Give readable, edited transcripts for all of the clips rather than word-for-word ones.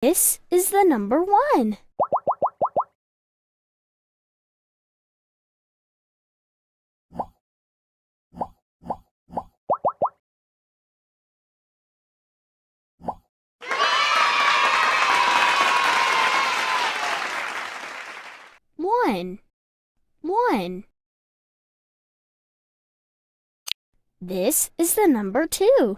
This is the number 1. One. This is the number 2.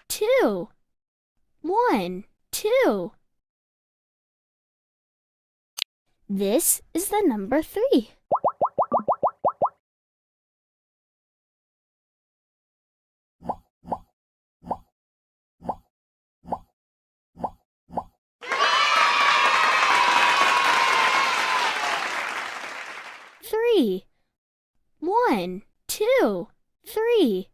Two. 1, 2. This is the number 3. Three. 1, 2, 3.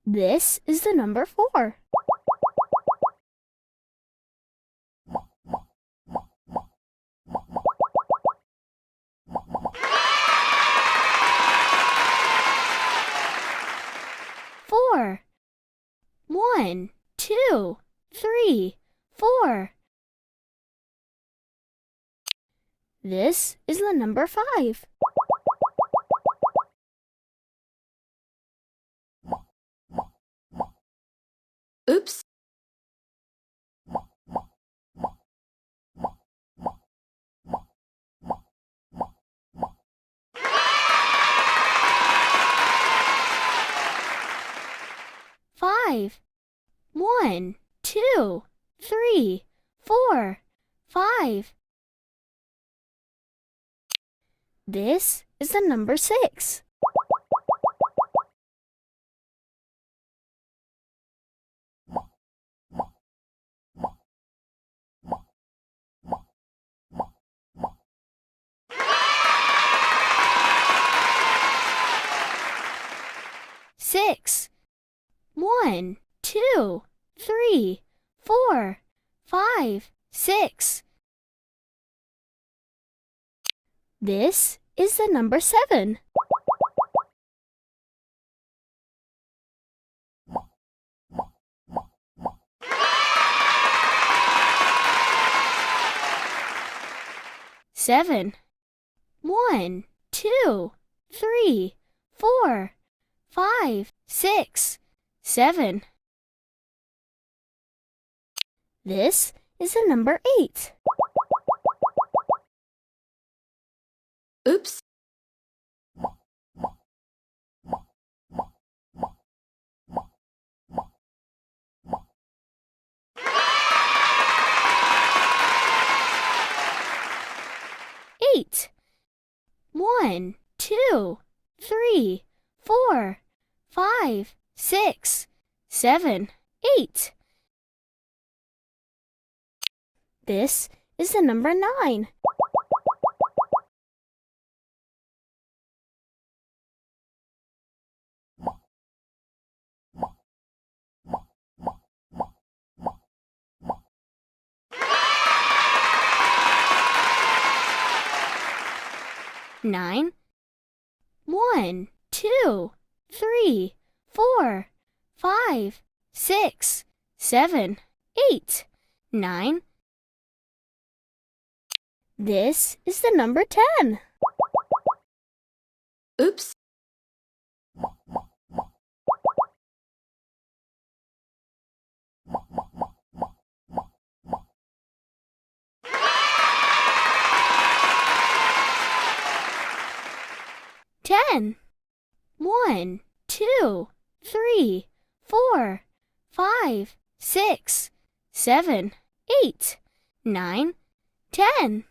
This is the number 4. Four. 1, 2, 3, 4. This is the number 5. Oops. Five. 1, 2, 3, 4, 5. This is the number 6. Six. 1, 2, 3, 4, 5, 6. This is the number 7. Seven. 1, 2, 3, 4, 5, 6, 7. This is the number 8. Oops. Eight. 1, 2, 3, 4, 5, 6, 7, 8. This is the number 9. Nine. 1, 2, 3, 4, 5, 6, 7, 8. 9. This is the number 10. Oops. Ten. 1, 2, 3, 4, 5, 6, 7, 8. 9, 10.